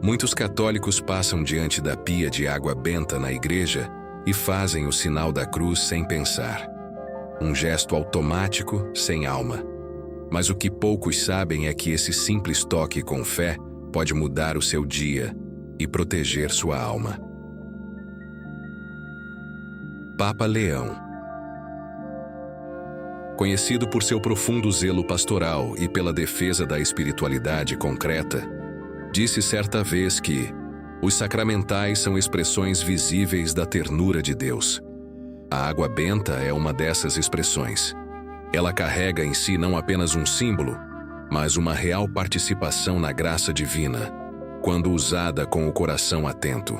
Muitos católicos passam diante da pia de água benta na igreja e fazem o sinal da cruz sem pensar. Um gesto automático, sem alma. Mas o que poucos sabem é que esse simples toque com fé pode mudar o seu dia e proteger sua alma. Papa Leão. Conhecido por seu profundo zelo pastoral e pela defesa da espiritualidade concreta, disse certa vez que os sacramentais são expressões visíveis da ternura de Deus. A água benta é uma dessas expressões. Ela carrega em si não apenas um símbolo, mas uma real participação na graça divina, quando usada com o coração atento.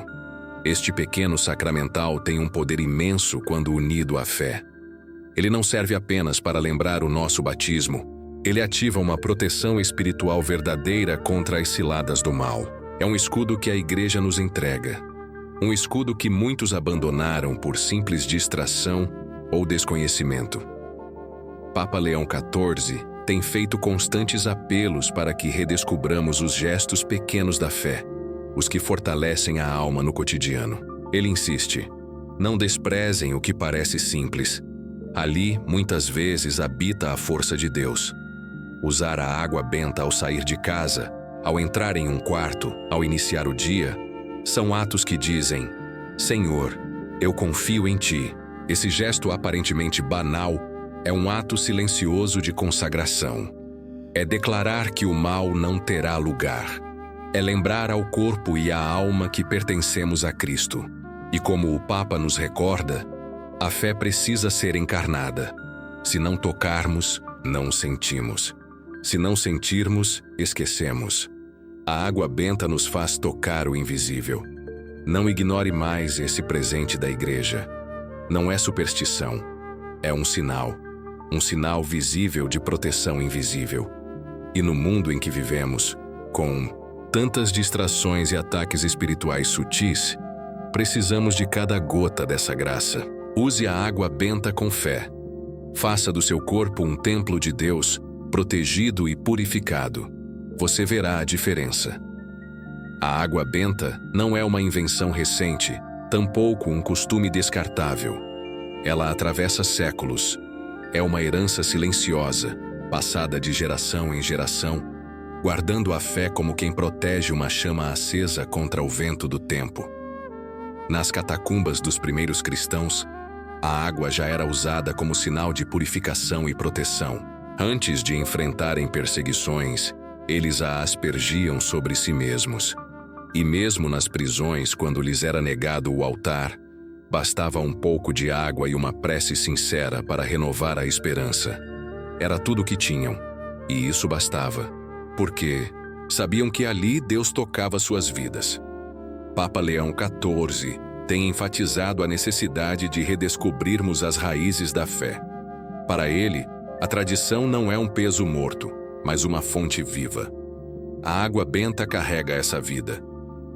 Este pequeno sacramental tem um poder imenso quando unido à fé. Ele não serve apenas para lembrar o nosso batismo, ele ativa uma proteção espiritual verdadeira contra as ciladas do mal. É um escudo que a Igreja nos entrega. Um escudo que muitos abandonaram por simples distração ou desconhecimento. Papa Leão XIV tem feito constantes apelos para que redescubramos os gestos pequenos da fé, os que fortalecem a alma no cotidiano. Ele insiste: não desprezem o que parece simples. Ali, muitas vezes, habita a força de Deus. Usar a água benta ao sair de casa, ao entrar em um quarto, ao iniciar o dia, são atos que dizem: Senhor, eu confio em Ti. Esse gesto aparentemente banal é um ato silencioso de consagração. É declarar que o mal não terá lugar. É lembrar ao corpo e à alma que pertencemos a Cristo. E como o Papa nos recorda, a fé precisa ser encarnada. Se não tocarmos, não sentimos. Se não sentirmos, esquecemos. A água benta nos faz tocar o invisível. Não ignore mais esse presente da Igreja. Não é superstição, é um sinal visível de proteção invisível. E no mundo em que vivemos, com tantas distrações e ataques espirituais sutis, precisamos de cada gota dessa graça. Use a água benta com fé. Faça do seu corpo um templo de Deus, protegido e purificado. Você verá a diferença. A água benta não é uma invenção recente, tampouco um costume descartável. Ela atravessa séculos. É uma herança silenciosa, passada de geração em geração, guardando a fé como quem protege uma chama acesa contra o vento do tempo. Nas catacumbas dos primeiros cristãos, a água já era usada como sinal de purificação e proteção. Antes de enfrentarem perseguições, eles a aspergiam sobre si mesmos. E mesmo nas prisões, quando lhes era negado o altar, bastava um pouco de água e uma prece sincera para renovar a esperança. Era tudo o que tinham, e isso bastava, porque sabiam que ali Deus tocava suas vidas. Papa Leão XIV tem enfatizado a necessidade de redescobrirmos as raízes da fé. Para ele, a tradição não é um peso morto, mas uma fonte viva. A água benta carrega essa vida.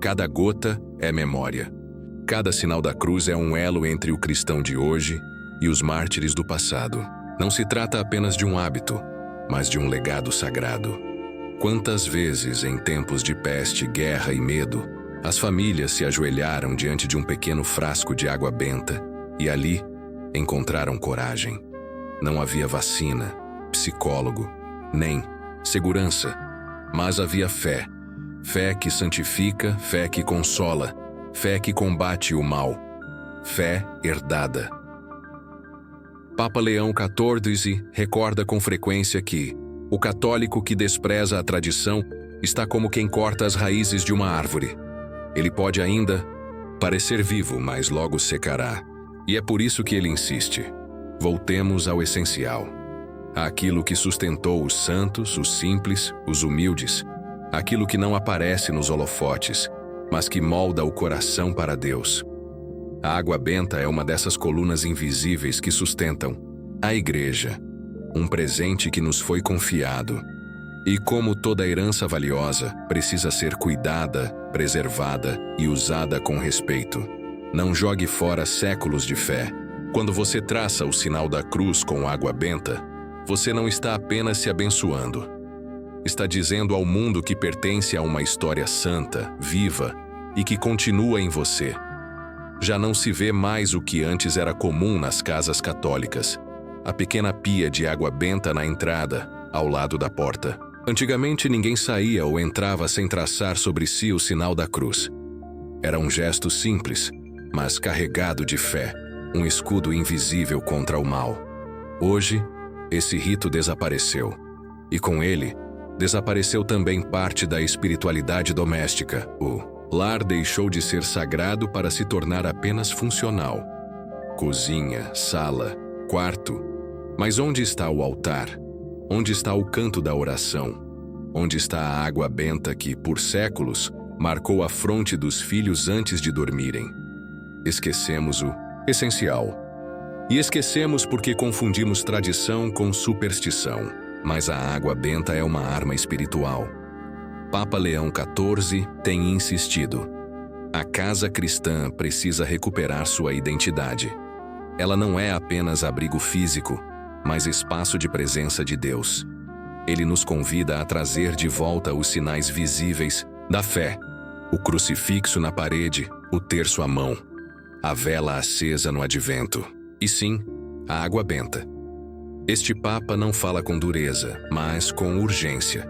Cada gota é memória. Cada sinal da cruz é um elo entre o cristão de hoje e os mártires do passado. Não se trata apenas de um hábito, mas de um legado sagrado. Quantas vezes, em tempos de peste, guerra e medo, as famílias se ajoelharam diante de um pequeno frasco de água benta e ali encontraram coragem. Não havia vacina, psicólogo, nem segurança, mas havia fé. Fé que santifica, fé que consola, fé que combate o mal. Fé herdada. Papa Leão XIV recorda com frequência que o católico que despreza a tradição está como quem corta as raízes de uma árvore. Ele pode ainda parecer vivo, mas logo secará. E é por isso que ele insiste: voltemos ao essencial. Àquilo que sustentou os santos, os simples, os humildes. Aquilo que não aparece nos holofotes, mas que molda o coração para Deus. A água benta é uma dessas colunas invisíveis que sustentam a Igreja, um presente que nos foi confiado. E como toda herança valiosa, precisa ser cuidada, preservada e usada com respeito. Não jogue fora séculos de fé. Quando você traça o sinal da cruz com água benta, você não está apenas se abençoando. está dizendo ao mundo que pertence a uma história santa, viva e que continua em você. Já não se vê mais o que antes era comum nas casas católicas: a pequena pia de água benta na entrada, ao lado da porta. Antigamente ninguém saía ou entrava sem traçar sobre si o sinal da cruz. Era um gesto simples, mas carregado de fé, um escudo invisível contra o mal. Hoje, esse rito desapareceu, e com ele, desapareceu também parte da espiritualidade doméstica. O lar deixou de ser sagrado para se tornar apenas funcional. Cozinha, sala, quarto. Mas onde está o altar? Onde está o canto da oração? Onde está a água benta que, por séculos, marcou a fronte dos filhos antes de dormirem? Esquecemos o essencial. E esquecemos porque confundimos tradição com superstição. Mas a água benta é uma arma espiritual. Papa Leão XIV tem insistido: a casa cristã precisa recuperar sua identidade. Ela não é apenas abrigo físico, mas espaço de presença de Deus. Ele nos convida a trazer de volta os sinais visíveis da fé: o crucifixo na parede, o terço à mão, a vela acesa no advento, e sim, a água benta. Este Papa não fala com dureza, mas com urgência.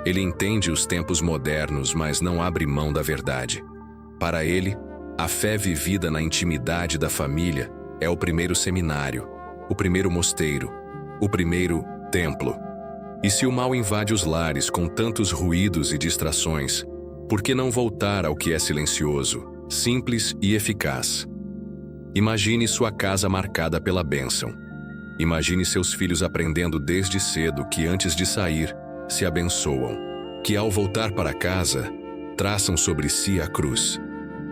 Ele entende os tempos modernos, mas não abre mão da verdade. Para ele, a fé vivida na intimidade da família é o primeiro seminário, o primeiro mosteiro, o primeiro templo. E se o mal invade os lares com tantos ruídos e distrações, por que não voltar ao que é silencioso, simples e eficaz? Imagine sua casa marcada pela bênção. Imagine seus filhos aprendendo desde cedo que antes de sair, se abençoam, que ao voltar para casa, traçam sobre si a cruz,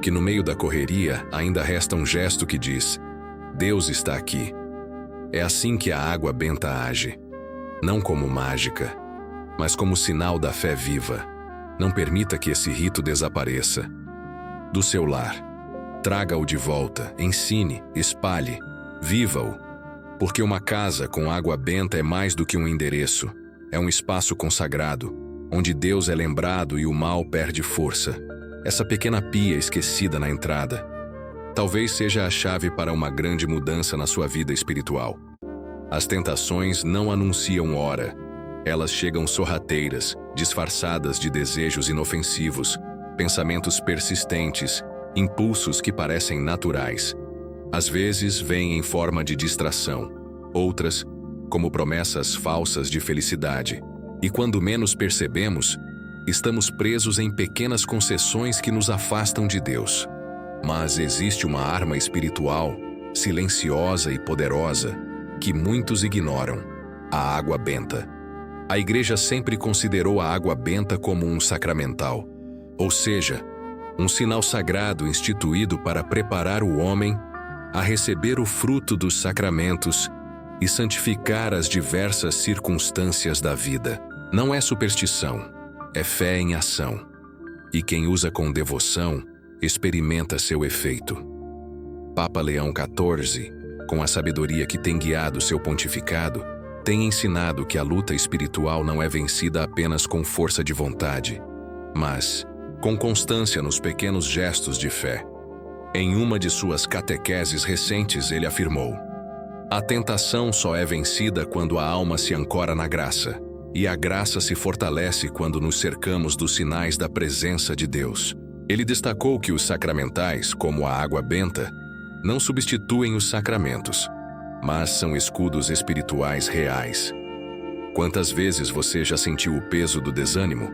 que no meio da correria ainda resta um gesto que diz: Deus está aqui. É assim que a água benta age, não como mágica, mas como sinal da fé viva. Não permita que esse rito desapareça do seu lar. Traga-o de volta, ensine, espalhe, viva-o. Porque uma casa com água benta é mais do que um endereço. É um espaço consagrado, onde Deus é lembrado e o mal perde força. Essa pequena pia esquecida na entrada talvez seja a chave para uma grande mudança na sua vida espiritual. As tentações não anunciam hora. Elas chegam sorrateiras, disfarçadas de desejos inofensivos, pensamentos persistentes, impulsos que parecem naturais. Às vezes vêm em forma de distração, outras como promessas falsas de felicidade. E quando menos percebemos, estamos presos em pequenas concessões que nos afastam de Deus. Mas existe uma arma espiritual, silenciosa e poderosa, que muitos ignoram: a água benta. A Igreja sempre considerou a água benta como um sacramental, ou seja, um sinal sagrado instituído para preparar o homem a receber o fruto dos sacramentos e santificar as diversas circunstâncias da vida. Não é superstição, é fé em ação. E quem usa com devoção, experimenta seu efeito. Papa Leão XIV, com a sabedoria que tem guiado seu pontificado, tem ensinado que a luta espiritual não é vencida apenas com força de vontade, mas com constância nos pequenos gestos de fé. Em uma de suas catequeses recentes, ele afirmou: a tentação só é vencida quando a alma se ancora na graça, e a graça se fortalece quando nos cercamos dos sinais da presença de Deus. Ele destacou que os sacramentais, como a água benta, não substituem os sacramentos, mas são escudos espirituais reais. Quantas vezes você já sentiu o peso do desânimo?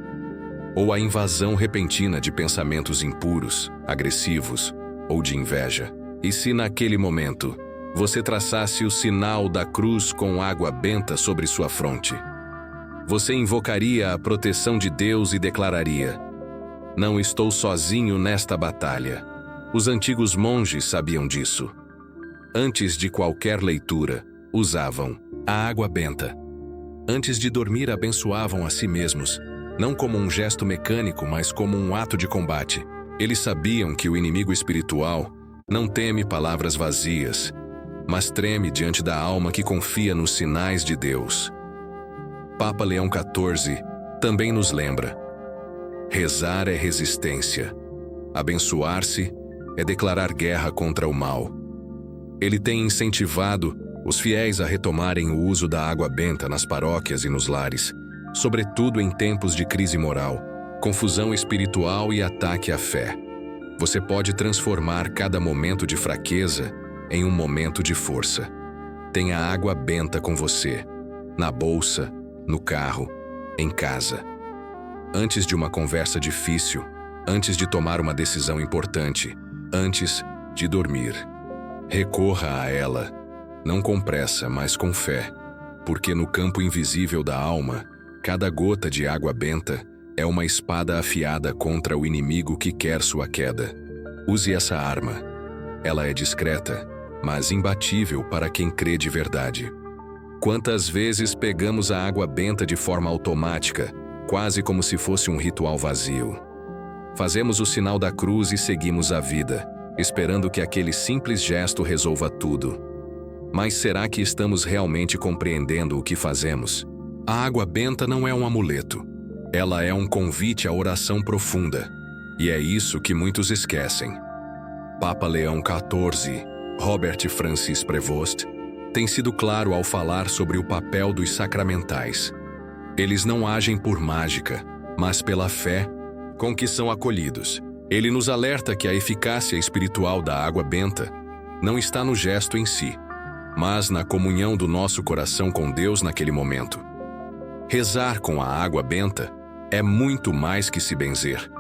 Ou a invasão repentina de pensamentos impuros, agressivos, ou de inveja? E se naquele momento você traçasse o sinal da cruz com água benta sobre sua fronte? Você invocaria a proteção de Deus e declararia: não estou sozinho nesta batalha. Os antigos monges sabiam disso. Antes de qualquer leitura, usavam a água benta. Antes de dormir, abençoavam a si mesmos, não como um gesto mecânico, mas como um ato de combate. Eles sabiam que o inimigo espiritual não teme palavras vazias, mas treme diante da alma que confia nos sinais de Deus. Papa Leão XIV também nos lembra: rezar é resistência. Abençoar-se é declarar guerra contra o mal. Ele tem incentivado os fiéis a retomarem o uso da água benta nas paróquias e nos lares, sobretudo em tempos de crise moral, confusão espiritual e ataque à fé. Você pode transformar cada momento de fraqueza em um momento de força. Tenha água benta com você, na bolsa, no carro, em casa. Antes de uma conversa difícil, antes de tomar uma decisão importante, antes de dormir. Recorra a ela, não com pressa, mas com fé, porque no campo invisível da alma, cada gota de água benta é uma espada afiada contra o inimigo que quer sua queda. Use essa arma. Ela é discreta, mas imbatível para quem crê de verdade. Quantas vezes pegamos a água benta de forma automática, quase como se fosse um ritual vazio? Fazemos o sinal da cruz e seguimos a vida, esperando que aquele simples gesto resolva tudo. Mas será que estamos realmente compreendendo o que fazemos? A água benta não é um amuleto. Ela é um convite à oração profunda. E é isso que muitos esquecem. Papa Leão XIV, Robert Francis Prevost, tem sido claro ao falar sobre o papel dos sacramentais. Eles não agem por mágica, mas pela fé com que são acolhidos. Ele nos alerta que a eficácia espiritual da água benta não está no gesto em si, mas na comunhão do nosso coração com Deus naquele momento. Rezar com a água benta é muito mais que se benzer.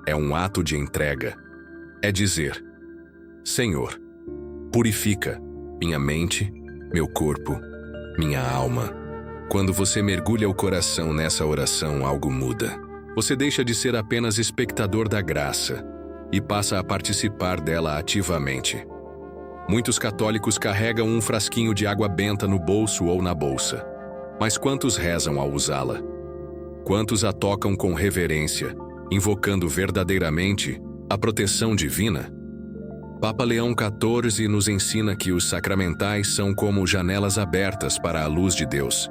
É um ato de entrega. É dizer: Senhor, purifica minha mente, meu corpo, minha alma. Quando você mergulha o coração nessa oração, algo muda. Você deixa de ser apenas espectador da graça e passa a participar dela ativamente. Muitos católicos carregam um frasquinho de água benta no bolso ou na bolsa. Mas quantos rezam ao usá-la? Quantos a tocam com reverência, invocando verdadeiramente a proteção divina? Papa Leão XIV nos ensina que os sacramentais são como janelas abertas para a luz de Deus.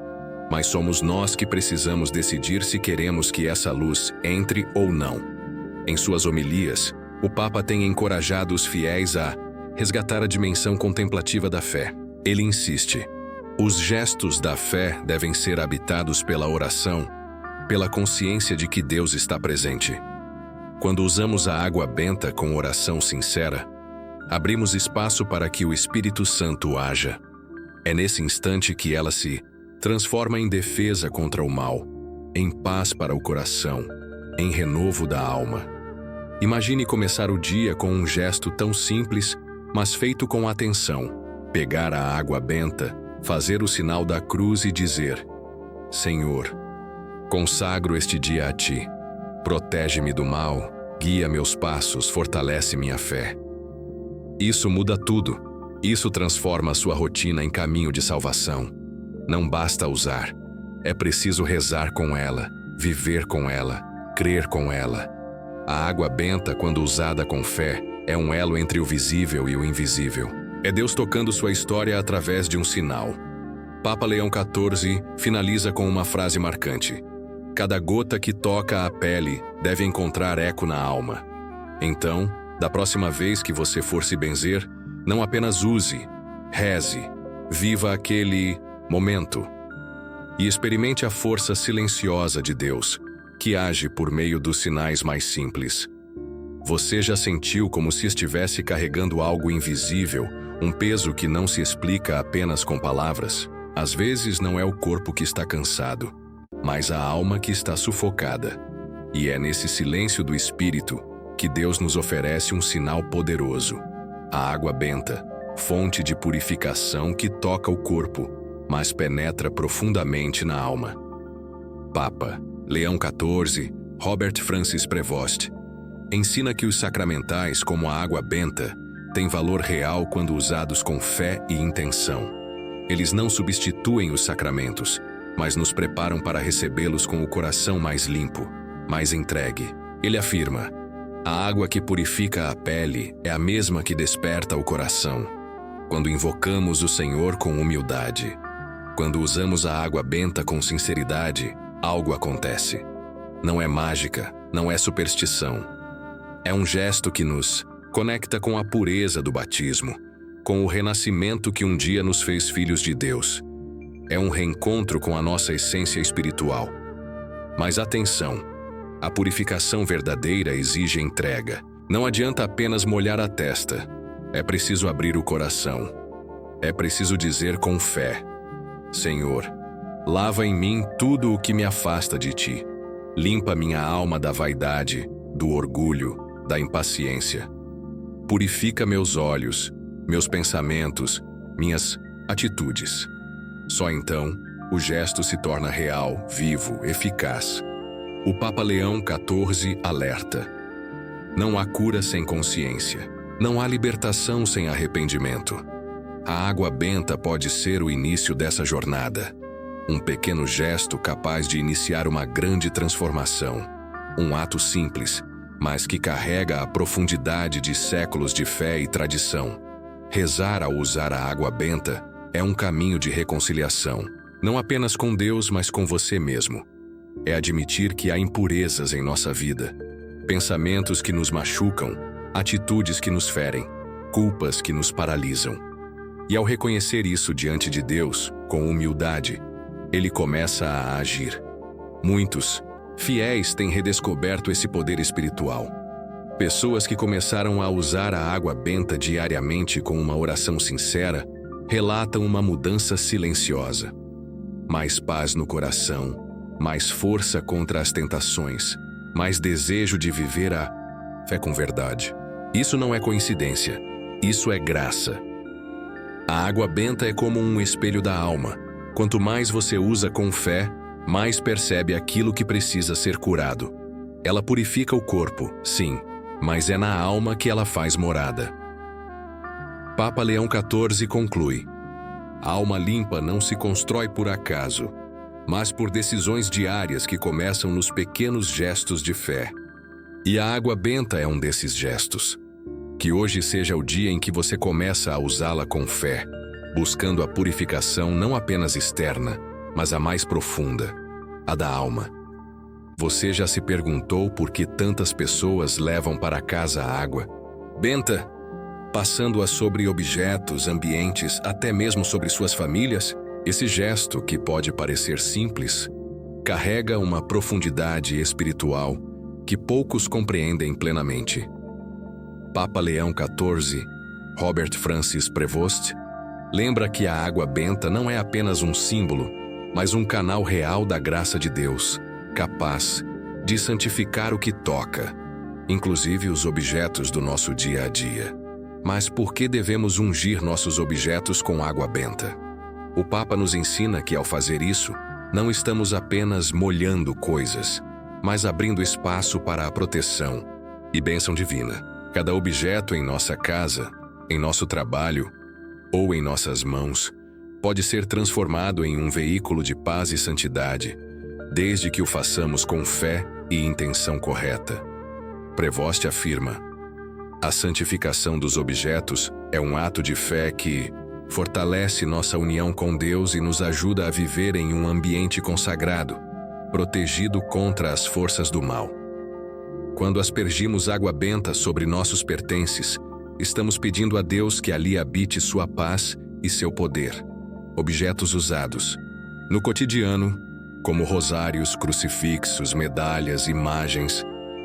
Mas somos nós que precisamos decidir se queremos que essa luz entre ou não. Em suas homilias, o Papa tem encorajado os fiéis a resgatar a dimensão contemplativa da fé. Ele insiste: os gestos da fé devem ser habitados pela oração, pela consciência de que Deus está presente. Quando usamos a água benta com oração sincera, abrimos espaço para que o Espírito Santo haja. É nesse instante que ela se transforma em defesa contra o mal, em paz para o coração, em renovo da alma. Imagine começar o dia com um gesto tão simples, mas feito com atenção. Pegar a água benta, fazer o sinal da cruz e dizer: Senhor, consagro este dia a Ti. Protege-me do mal, guia meus passos, fortalece minha fé. Isso muda tudo. Isso transforma a sua rotina em caminho de salvação. Não basta usar. É preciso rezar com ela, viver com ela, crer com ela. A água benta, quando usada com fé, é um elo entre o visível e o invisível. É Deus tocando sua história através de um sinal. Papa Leão XIV finaliza com uma frase marcante: cada gota que toca a pele deve encontrar eco na alma. Então, da próxima vez que você for se benzer, não apenas use, reze, viva aquele momento e experimente a força silenciosa de Deus, que age por meio dos sinais mais simples. Você já sentiu como se estivesse carregando algo invisível, um peso que não se explica apenas com palavras? Às vezes não é o corpo que está cansado, mas a alma que está sufocada. E é nesse silêncio do espírito que Deus nos oferece um sinal poderoso: a água benta, fonte de purificação que toca o corpo, mas penetra profundamente na alma. Papa Leão XIV, Robert Francis Prevost, ensina que os sacramentais, como a água benta, têm valor real quando usados com fé e intenção. Eles não substituem os sacramentos, mas nos preparam para recebê-los com o coração mais limpo, mais entregue. Ele afirma: a água que purifica a pele é a mesma que desperta o coração. Quando invocamos o Senhor com humildade, quando usamos a água benta com sinceridade, algo acontece. Não é mágica, não é superstição. É um gesto que nos conecta com a pureza do batismo, com o renascimento que um dia nos fez filhos de Deus. É um reencontro com a nossa essência espiritual. Mas atenção, a purificação verdadeira exige entrega. Não adianta apenas molhar a testa. É preciso abrir o coração. É preciso dizer com fé: Senhor, lava em mim tudo o que me afasta de Ti. Limpa minha alma da vaidade, do orgulho, da impaciência. Purifica meus olhos, meus pensamentos, minhas atitudes. Só então, o gesto se torna real, vivo, eficaz. O Papa Leão XIV alerta: não há cura sem consciência. Não há libertação sem arrependimento. A água benta pode ser o início dessa jornada. Um pequeno gesto capaz de iniciar uma grande transformação. Um ato simples, mas que carrega a profundidade de séculos de fé e tradição. Rezar ao usar a água benta é um caminho de reconciliação, não apenas com Deus, mas com você mesmo. É admitir que há impurezas em nossa vida, pensamentos que nos machucam, atitudes que nos ferem, culpas que nos paralisam. E ao reconhecer isso diante de Deus, com humildade, Ele começa a agir. Muitos fiéis têm redescoberto esse poder espiritual. Pessoas que começaram a usar a água benta diariamente com uma oração sincera, relatam uma mudança silenciosa. Mais paz no coração, mais força contra as tentações, mais desejo de viver a fé com verdade. Isso não é coincidência, isso é graça. A água benta é como um espelho da alma. Quanto mais você usa com fé, mais percebe aquilo que precisa ser curado. Ela purifica o corpo, sim, mas é na alma que ela faz morada. Papa Leão XIV conclui: a alma limpa não se constrói por acaso, mas por decisões diárias que começam nos pequenos gestos de fé. E a água benta é um desses gestos. Que hoje seja o dia em que você começa a usá-la com fé, buscando a purificação não apenas externa, mas a mais profunda, a da alma. Você já se perguntou por que tantas pessoas levam para casa a água benta, passando-a sobre objetos, ambientes, até mesmo sobre suas famílias? Esse gesto, que pode parecer simples, carrega uma profundidade espiritual que poucos compreendem plenamente. Papa Leão XIV, Robert Francis Prevost, lembra que a água benta não é apenas um símbolo, mas um canal real da graça de Deus, capaz de santificar o que toca, inclusive os objetos do nosso dia a dia. Mas por que devemos ungir nossos objetos com água benta? O Papa nos ensina que, ao fazer isso, não estamos apenas molhando coisas, mas abrindo espaço para a proteção e bênção divina. Cada objeto em nossa casa, em nosso trabalho ou em nossas mãos pode ser transformado em um veículo de paz e santidade, desde que o façamos com fé e intenção correta. Prevost afirma: a santificação dos objetos é um ato de fé que fortalece nossa união com Deus e nos ajuda a viver em um ambiente consagrado, protegido contra as forças do mal. Quando aspergimos água benta sobre nossos pertences, estamos pedindo a Deus que ali habite sua paz e seu poder. Objetos usados no cotidiano, como rosários, crucifixos, medalhas, imagens,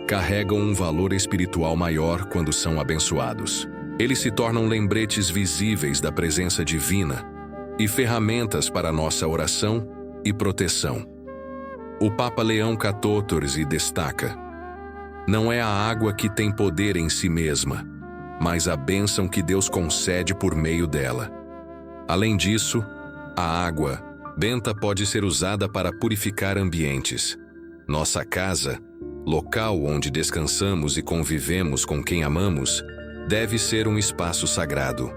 carregam um valor espiritual maior quando são abençoados. Eles se tornam lembretes visíveis da presença divina e ferramentas para nossa oração e proteção. O Papa Leão XIV destaca: não é a água que tem poder em si mesma, mas a bênção que Deus concede por meio dela. Além disso, a água benta pode ser usada para purificar ambientes. Nossa casa, local onde descansamos e convivemos com quem amamos, deve ser um espaço sagrado.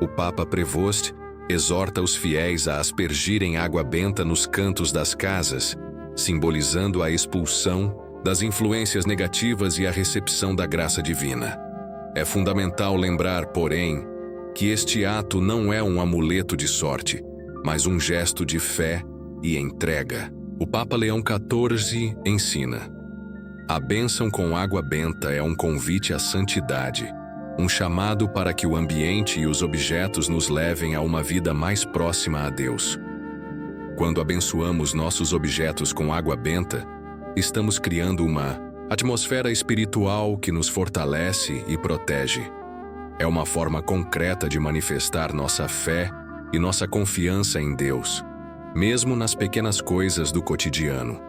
O Papa Prevost exorta os fiéis a aspergirem água benta nos cantos das casas, simbolizando a expulsão das influências negativas e a recepção da graça divina. É fundamental lembrar, porém, que este ato não é um amuleto de sorte, mas um gesto de fé e entrega. O Papa Leão XIV ensina: a bênção com água benta é um convite à santidade, um chamado para que o ambiente e os objetos nos levem a uma vida mais próxima a Deus. Quando abençoamos nossos objetos com água benta, estamos criando uma atmosfera espiritual que nos fortalece e protege. É uma forma concreta de manifestar nossa fé e nossa confiança em Deus, mesmo nas pequenas coisas do cotidiano.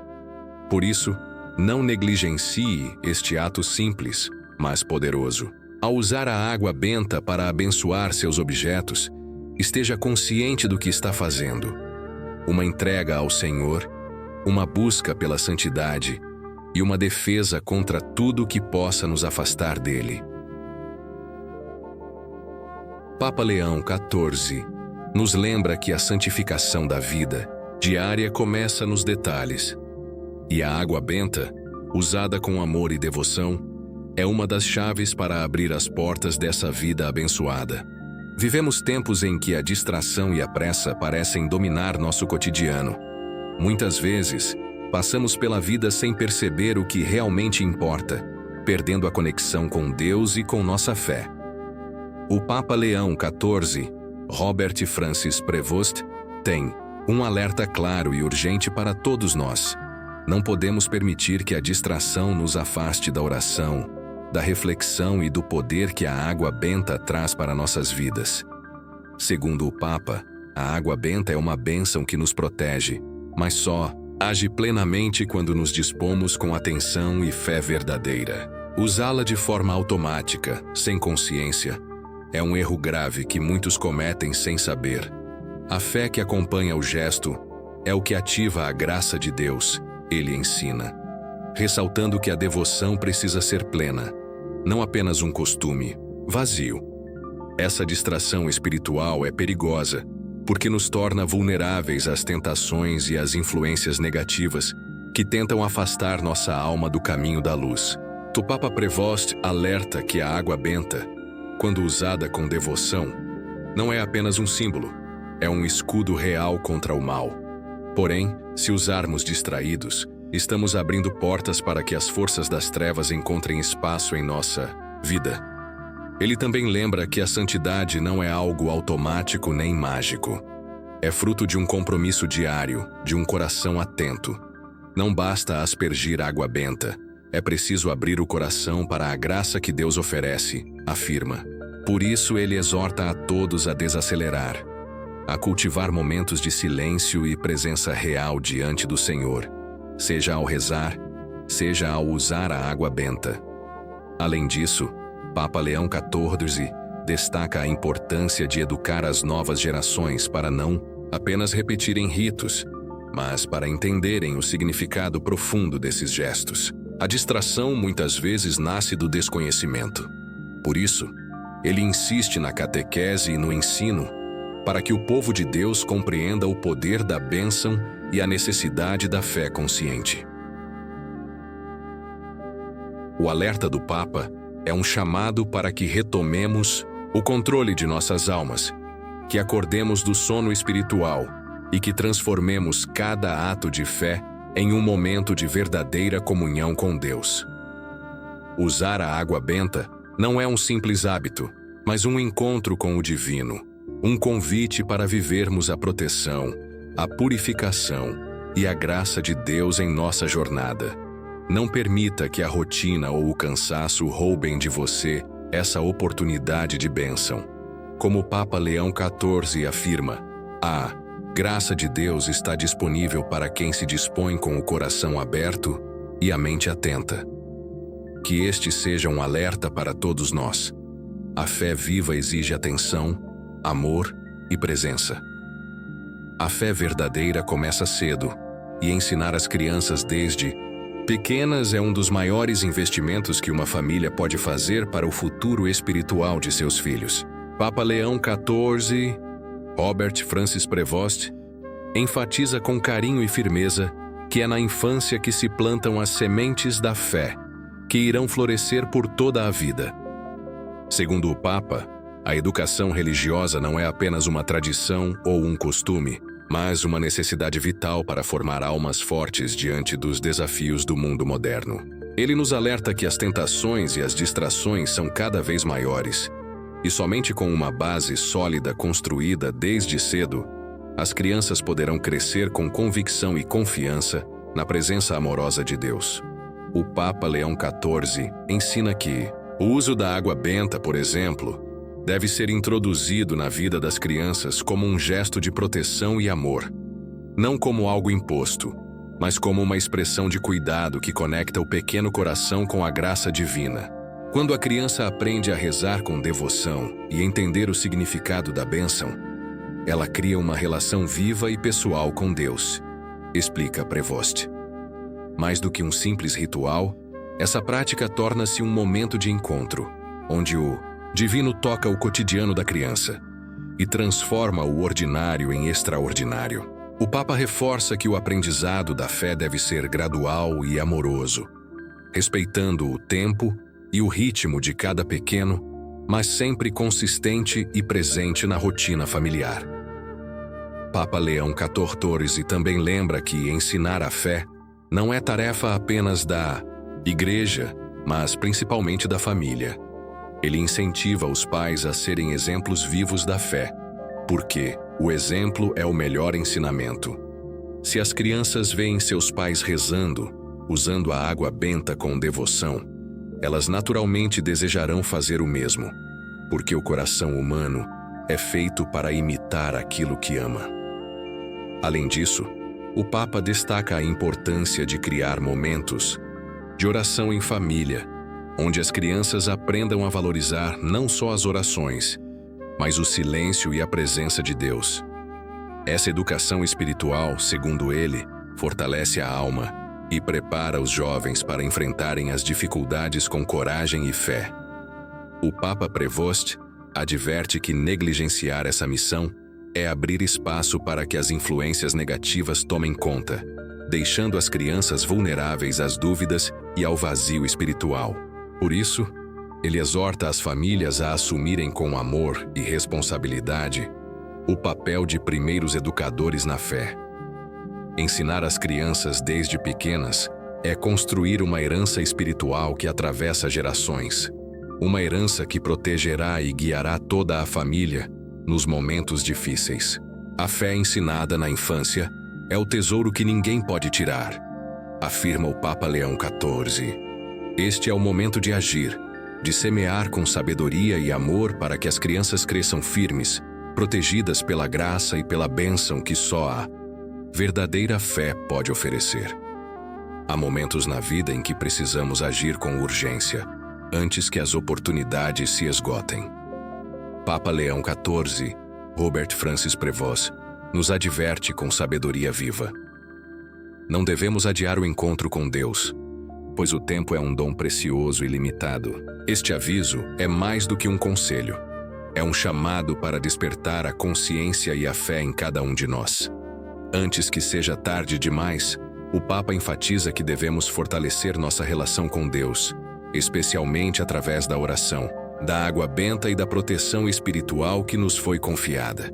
Por isso, não negligencie este ato simples, mas poderoso. Ao usar a água benta para abençoar seus objetos, esteja consciente do que está fazendo. Uma entrega ao Senhor, uma busca pela santidade e uma defesa contra tudo que possa nos afastar dele. Papa Leão XIV nos lembra que a santificação da vida diária começa nos detalhes. E a água benta, usada com amor e devoção, é uma das chaves para abrir as portas dessa vida abençoada. Vivemos tempos em que a distração e a pressa parecem dominar nosso cotidiano. Muitas vezes, passamos pela vida sem perceber o que realmente importa, perdendo a conexão com Deus e com nossa fé. O Papa Leão XIV, Robert Francis Prevost, tem um alerta claro e urgente para todos nós. Não podemos permitir que a distração nos afaste da oração, da reflexão e do poder que a água benta traz para nossas vidas. Segundo o Papa, a água benta é uma bênção que nos protege, mas só age plenamente quando nos dispomos com atenção e fé verdadeira. Usá-la de forma automática, sem consciência, é um erro grave que muitos cometem sem saber. A fé que acompanha o gesto é o que ativa a graça de Deus, ele ensina, ressaltando que a devoção precisa ser plena, não apenas um costume, vazio. Essa distração espiritual é perigosa, porque nos torna vulneráveis às tentações e às influências negativas que tentam afastar nossa alma do caminho da luz. O Papa Prevost alerta que a água benta, quando usada com devoção, não é apenas um símbolo, é um escudo real contra o mal. Porém, se usarmos distraídos, estamos abrindo portas para que as forças das trevas encontrem espaço em nossa vida. Ele também lembra que a santidade não é algo automático nem mágico. É fruto de um compromisso diário, de um coração atento. Não basta aspergir água benta, é preciso abrir o coração para a graça que Deus oferece, afirma. Por isso ele exorta a todos a desacelerar, a cultivar momentos de silêncio e presença real diante do Senhor, seja ao rezar, seja ao usar a água benta. Além disso, Papa Leão XIV destaca a importância de educar as novas gerações para não apenas repetirem ritos, mas para entenderem o significado profundo desses gestos. A distração muitas vezes nasce do desconhecimento. Por isso, ele insiste na catequese e no ensino para que o povo de Deus compreenda o poder da bênção e a necessidade da fé consciente. O alerta do Papa é um chamado para que retomemos o controle de nossas almas, que acordemos do sono espiritual e que transformemos cada ato de fé em um momento de verdadeira comunhão com Deus. Usar a água benta não é um simples hábito, mas um encontro com o divino, um convite para vivermos a proteção, a purificação e a graça de Deus em nossa jornada. Não permita que a rotina ou o cansaço roubem de você essa oportunidade de bênção. Como o Papa Leão XIV afirma, a graça de Deus está disponível para quem se dispõe com o coração aberto e a mente atenta. Que este seja um alerta para todos nós. A fé viva exige atenção, amor e presença. A fé verdadeira começa cedo, e ensinar as crianças desde pequenas é um dos maiores investimentos que uma família pode fazer para o futuro espiritual de seus filhos. Papa Leão XIV, Robert Francis Prevost, enfatiza com carinho e firmeza que é na infância que se plantam as sementes da fé, que irão florescer por toda a vida. Segundo o Papa, a educação religiosa não é apenas uma tradição ou um costume, mas uma necessidade vital para formar almas fortes diante dos desafios do mundo moderno. Ele nos alerta que as tentações e as distrações são cada vez maiores, e somente com uma base sólida construída desde cedo, as crianças poderão crescer com convicção e confiança na presença amorosa de Deus. O Papa Leão XIV ensina que o uso da água benta, por exemplo, deve ser introduzido na vida das crianças como um gesto de proteção e amor, não como algo imposto, mas como uma expressão de cuidado que conecta o pequeno coração com a graça divina. Quando a criança aprende a rezar com devoção e entender o significado da bênção, ela cria uma relação viva e pessoal com Deus, explica Prevost. Mais do que um simples ritual, essa prática torna-se um momento de encontro, onde o divino toca o cotidiano da criança e transforma o ordinário em extraordinário. O Papa reforça que o aprendizado da fé deve ser gradual e amoroso, respeitando o tempo e o ritmo de cada pequeno, mas sempre consistente e presente na rotina familiar. Papa Leão XIV também lembra que ensinar a fé não é tarefa apenas da igreja, mas principalmente da família. Ele incentiva os pais a serem exemplos vivos da fé, porque o exemplo é o melhor ensinamento. Se as crianças veem seus pais rezando, usando a água benta com devoção, elas naturalmente desejarão fazer o mesmo, porque o coração humano é feito para imitar aquilo que ama. Além disso, o Papa destaca a importância de criar momentos de oração em família, onde as crianças aprendam a valorizar não só as orações, mas o silêncio e a presença de Deus. Essa educação espiritual, segundo ele, fortalece a alma e prepara os jovens para enfrentarem as dificuldades com coragem e fé. O Papa Prevost adverte que negligenciar essa missão é abrir espaço para que as influências negativas tomem conta, deixando as crianças vulneráveis às dúvidas e ao vazio espiritual. Por isso, ele exorta as famílias a assumirem com amor e responsabilidade o papel de primeiros educadores na fé. Ensinar as crianças desde pequenas é construir uma herança espiritual que atravessa gerações, uma herança que protegerá e guiará toda a família nos momentos difíceis. A fé ensinada na infância é o tesouro que ninguém pode tirar, afirma o Papa Leão XIV. Este é o momento de agir, de semear com sabedoria e amor para que as crianças cresçam firmes, protegidas pela graça e pela bênção que só a verdadeira fé pode oferecer. Há momentos na vida em que precisamos agir com urgência, antes que as oportunidades se esgotem. Papa Leão XIV, Robert Francis Prevost, nos adverte com sabedoria viva. Não devemos adiar o encontro com Deus, pois o tempo é um dom precioso e limitado. Este aviso é mais do que um conselho. É um chamado para despertar a consciência e a fé em cada um de nós. Antes que seja tarde demais, o Papa enfatiza que devemos fortalecer nossa relação com Deus, especialmente através da oração, da água benta e da proteção espiritual que nos foi confiada.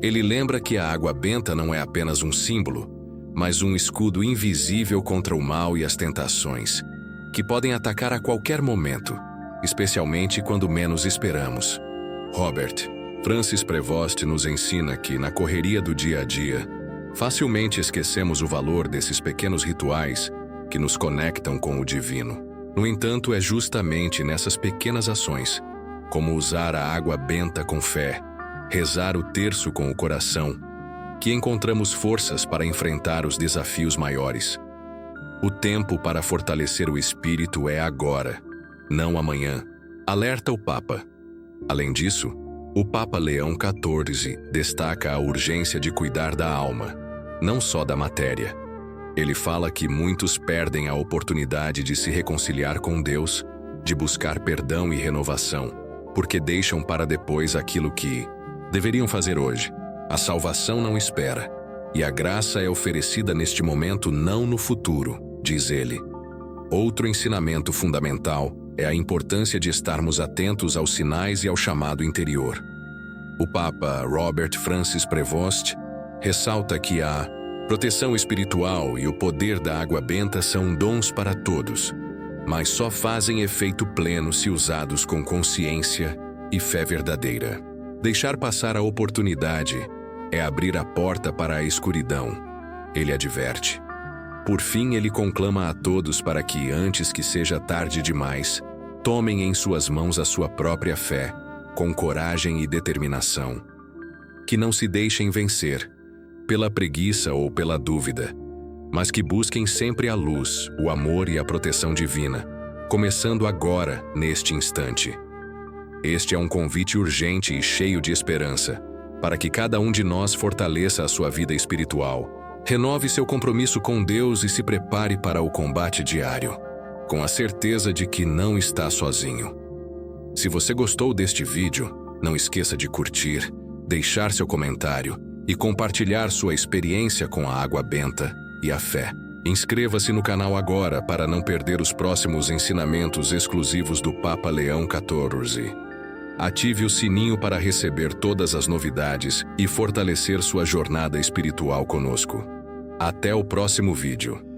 Ele lembra que a água benta não é apenas um símbolo, mas um escudo invisível contra o mal e as tentações, que podem atacar a qualquer momento, especialmente quando menos esperamos. Robert Francis Prevost nos ensina que, na correria do dia a dia, facilmente esquecemos o valor desses pequenos rituais que nos conectam com o divino. No entanto, é justamente nessas pequenas ações, como usar a água benta com fé, rezar o terço com o coração, que encontramos forças para enfrentar os desafios maiores. O tempo para fortalecer o espírito é agora, não amanhã, alerta o Papa. Além disso, o Papa Leão XIV destaca a urgência de cuidar da alma, não só da matéria. Ele fala que muitos perdem a oportunidade de se reconciliar com Deus, de buscar perdão e renovação, porque deixam para depois aquilo que deveriam fazer hoje. A salvação não espera, e a graça é oferecida neste momento, não no futuro, diz ele. Outro ensinamento fundamental é a importância de estarmos atentos aos sinais e ao chamado interior. O Papa Robert Francis Prevost Ressalta que a proteção espiritual e o poder da água benta são dons para todos, mas só fazem efeito pleno se usados com consciência e fé verdadeira. Deixar passar a oportunidade é abrir a porta para a escuridão, ele adverte. Por fim, ele conclama a todos para que, antes que seja tarde demais, tomem em suas mãos a sua própria fé, com coragem e determinação. Que não se deixem vencer pela preguiça ou pela dúvida, mas que busquem sempre a luz, o amor e a proteção divina, começando agora, neste instante. Este é um convite urgente e cheio de esperança, para que cada um de nós fortaleça a sua vida espiritual, renove seu compromisso com Deus e se prepare para o combate diário, com a certeza de que não está sozinho. Se você gostou deste vídeo, não esqueça de curtir, deixar seu comentário e compartilhar sua experiência com a água benta e a fé. Inscreva-se no canal agora para não perder os próximos ensinamentos exclusivos do Papa Leão XIV. Ative o sininho para receber todas as novidades e fortalecer sua jornada espiritual conosco. Até o próximo vídeo.